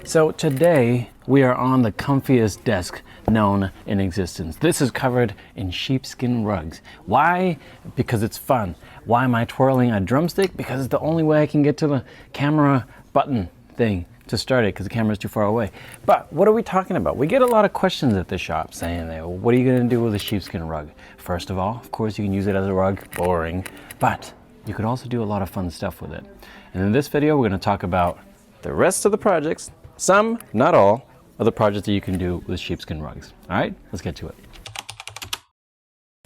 So today we are on the comfiest desk known in existence. This is covered in sheepskin rugs. Why? Because it's fun. Why am I twirling a drumstick? Because it's the only way I can get to the camera button thing to start it because the camera's too far away. But what are we talking about? We get a lot of questions at the shop saying, what are you gonna do with a sheepskin rug? First of all, of course, you can use it as a rug, boring, but you could also do a lot of fun stuff with it. And in this video, we're gonna talk about the rest of the projects, some, not all, of the projects that you can do with sheepskin rugs. All right, let's get to it.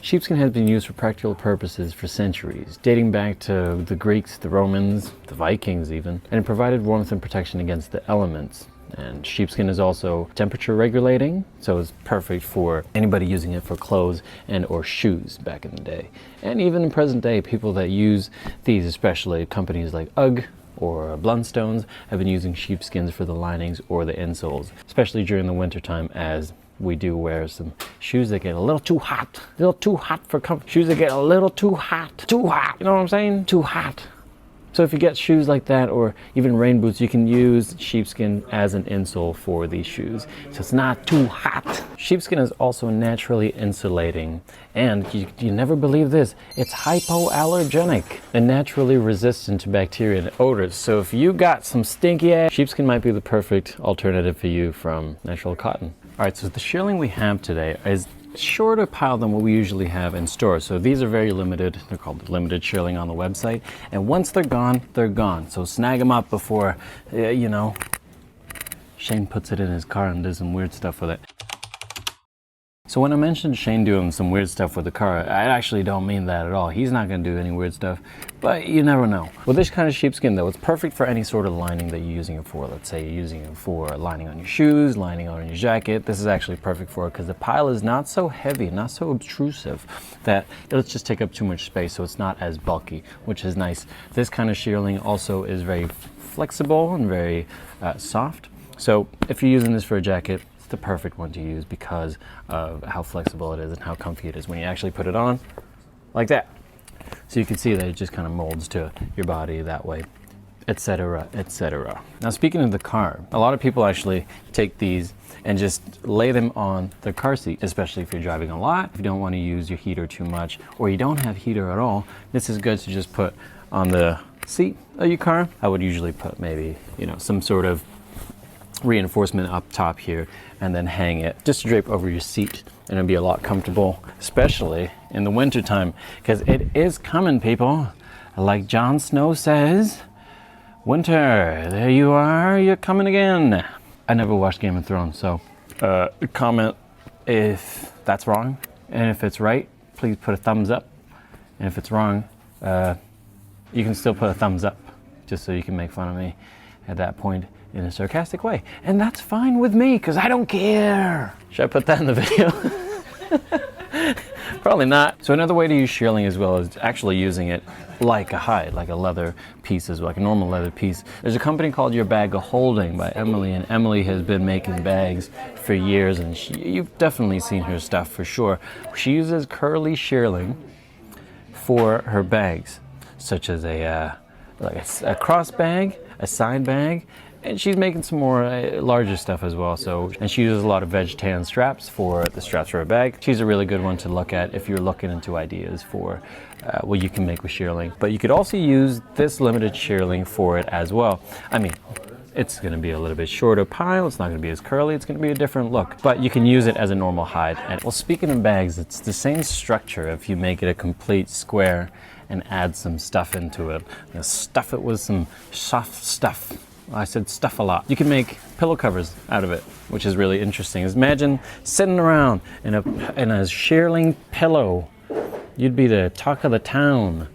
Sheepskin has been used for practical purposes for centuries, dating back to the Greeks, the Romans, the Vikings even, and it provided warmth and protection against the elements. And sheepskin is also temperature regulating, so it's perfect for anybody using it for clothes and or shoes back in the day. And even in present day, people that use these, especially companies like UGG or Blundstones, have been using sheepskins for the linings or the insoles, especially during the wintertime, as we do wear some shoes that get a little too hot for comfort. Shoes that get a little too hot, you know what I'm saying? Too hot. So if you get shoes like that, or even rain boots, you can use sheepskin as an insole for these shoes, so it's not too hot. Sheepskin is also naturally insulating, and you never believe this, it's hypoallergenic and naturally resistant to bacteria and odors. So if you got some stinky ass, sheepskin might be the perfect alternative for you from natural cotton. All right, so the shearling we have today is shorter pile than what we usually have in stores. So these are very limited. They're called limited shearling on the website. And once they're gone, they're gone. So snag them up before, you know, Shane puts it in his car and does some weird stuff with it. So when I mentioned Shane doing some weird stuff with the car, I actually don't mean that at all. He's not gonna do any weird stuff, but you never know. With this kind of sheepskin though, it's perfect for any sort of lining that you're using it for. Let's say you're using it for lining on your shoes, lining on your jacket. This is actually perfect for it because the pile is not so heavy, not so obtrusive that it'll just take up too much space, so it's not as bulky, which is nice. This kind of shearling also is very flexible and very soft. So if you're using this for a jacket, the perfect one to use because of how flexible it is and how comfy it is when you actually put it on like that. So you can see that it just kind of molds to your body that way, etc., etc. Now speaking of the car, a lot of people actually take these and just lay them on the car seat, especially if you're driving a lot, if you don't want to use your heater too much, or you don't have heater at all. This is good to just put on the seat of your car. I would usually put maybe, you know, some sort of reinforcement up top here and then hang it just to drape over your seat, and it'll be a lot comfortable, especially in the winter time, because it is coming, people. Like Jon Snow says, winter, there you are, you're coming again. I never watched Game of Thrones, so comment if that's wrong, and if it's right, please put a thumbs up, and if it's wrong, you can still put a thumbs up just so you can make fun of me at that point in a sarcastic way. And that's fine with me, because I don't care. Should I put that in the video? Probably not. So another way to use shearling as well is actually using it like a hide, like a leather piece as well, like a normal leather piece. There's a company called Your Bag of Holding by Emily, and Emily has been making bags for years, and you've definitely seen her stuff for sure. She uses curly shearling for her bags, such as a cross bag, a side bag, and she's making some more larger stuff as well. So, and she uses a lot of veg tan straps for the straps for her bag. She's a really good one to look at if you're looking into ideas for what you can make with shearling. But you could also use this limited shearling for it as well. I mean, it's going to be a little bit shorter pile. It's not going to be as curly. It's going to be a different look, but you can use it as a normal hide. And well, speaking of bags, it's the same structure if you make it a complete square and add some stuff into it. You know, stuff it with some soft stuff. I said stuff a lot. You can make pillow covers out of it, which is really interesting. Imagine sitting around in a shearling pillow. You'd be the talk of the town,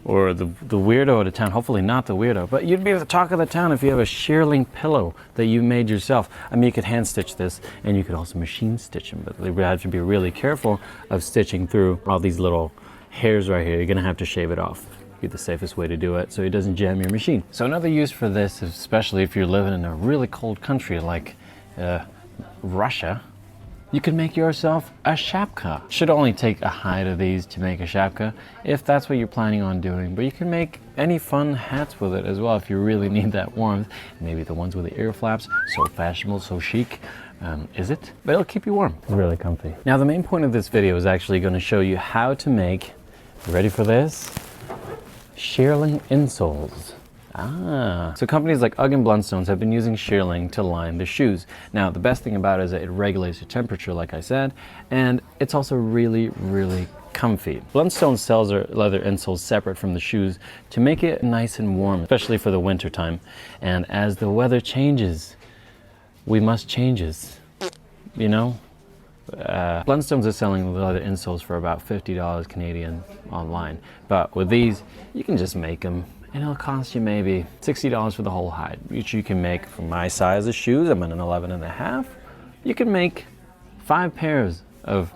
or the weirdo of the town. Hopefully not the weirdo, but you'd be the talk of the town if you have a shearling pillow that you made yourself. I mean, you could hand stitch this, and you could also machine stitch them, but you have to be really careful of stitching through all these little hairs right here. You're gonna have to shave it off. Be the safest way to do it so it doesn't jam your machine. So another use for this, especially if you're living in a really cold country like Russia, you can make yourself a shapka. Should only take a hide of these to make a shapka, if that's what you're planning on doing. But you can make any fun hats with it as well if you really need that warmth. Maybe the ones with the ear flaps, so fashionable, so chic. Is it? But it'll keep you warm. It's really comfy. Now the main point of this video is actually going to show you how to make, ready for this? Shearling insoles. So companies like UGG and Blundstones have been using shearling to line their shoes. Now the best thing about it is that it regulates your temperature, like I said, and it's also really, really comfy. Blundstone sells their leather insoles separate from the shoes to make it nice and warm, especially for the winter time. And as the weather changes, we must changes, you know? Blundstones are selling the leather insoles for about $50 Canadian online, but with these you can just make them and it'll cost you maybe $60 for the whole hide, which you can make for my size of shoes. I'm an 11.5. You can make 5 pairs of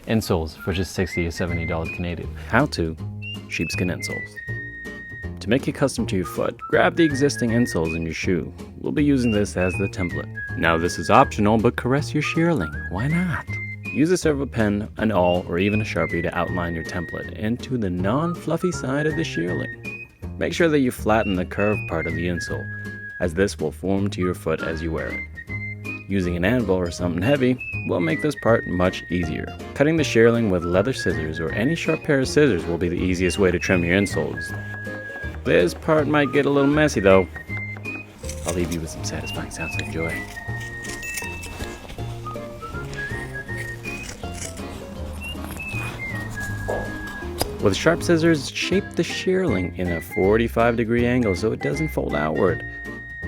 insoles for just $60 or $70 Canadian. How to sheepskin insoles. To make it custom to your foot, grab the existing insoles in your shoe. We'll be using this as the template. Now this is optional, but caress your shearling. Why not? Use a servo pen, an awl, or even a Sharpie to outline your template into the non-fluffy side of the shearling. Make sure that you flatten the curved part of the insole, as this will form to your foot as you wear it. Using an anvil or something heavy will make this part much easier. Cutting the shearling with leather scissors or any sharp pair of scissors will be the easiest way to trim your insoles. This part might get a little messy though. I'll leave you with some satisfying sounds to enjoy. With sharp scissors, shape the shearling in a 45-degree angle so it doesn't fold outward.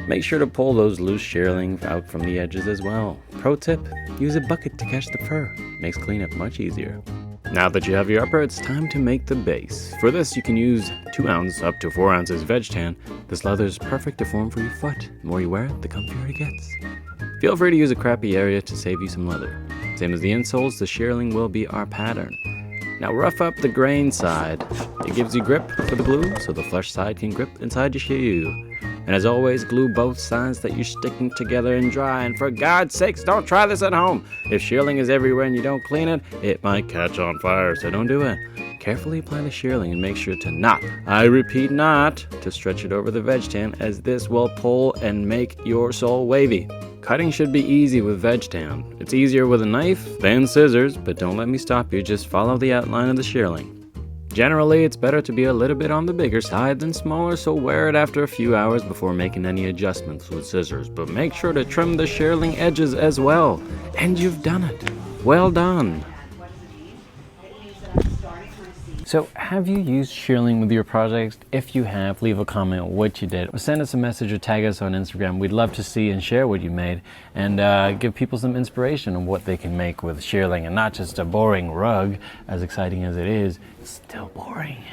Make sure to pull those loose shearling out from the edges as well. Pro tip, use a bucket to catch the fur. Makes cleanup much easier. Now that you have your upper, it's time to make the base. For this, you can use 2 ounce up to 4 ounces veg tan. This leather is perfect to form for your foot. The more you wear it, the comfier it gets. Feel free to use a crappy area to save you some leather. Same as the insoles, the shearling will be our pattern. Now rough up the grain side. It gives you grip for the glue, so the flesh side can grip inside your shoe. And as always, glue both sides that you're sticking together and dry. And for God's sakes, don't try this at home. If shearling is everywhere and you don't clean it, it might catch on fire, so don't do it. Carefully apply the shearling and make sure to not, I repeat not, to stretch it over the veg tan, as this will pull and make your sole wavy. Cutting should be easy with veg tan. It's easier with a knife than scissors, but don't let me stop you, just follow the outline of the shearling. Generally, it's better to be a little bit on the bigger side than smaller, so wear it after a few hours before making any adjustments with scissors. But make sure to trim the shearling edges as well. And you've done it. Well done. So have you used shearling with your projects? If you have, leave a comment what you did. Or send us a message or tag us on Instagram. We'd love to see and share what you made and give people some inspiration on what they can make with shearling and not just a boring rug. As exciting as it is, it's still boring.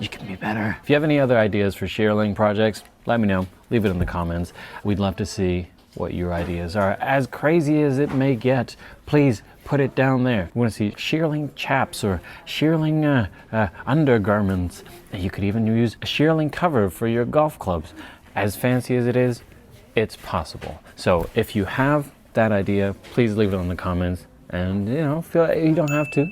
You can be better. If you have any other ideas for shearling projects, let me know. Leave it in the comments. We'd love to see what your ideas are. As crazy as it may get, please put it down there. We want to see shearling chaps or shearling undergarments. You could even use a shearling cover for your golf clubs. As fancy as it is, it's possible. So if you have that idea, please leave it in the comments. And you know, you don't have to.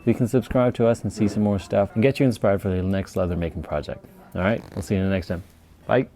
You can subscribe to us and see some more stuff and get you inspired for the next leather making project. All right, we'll see you in the next time. Bye.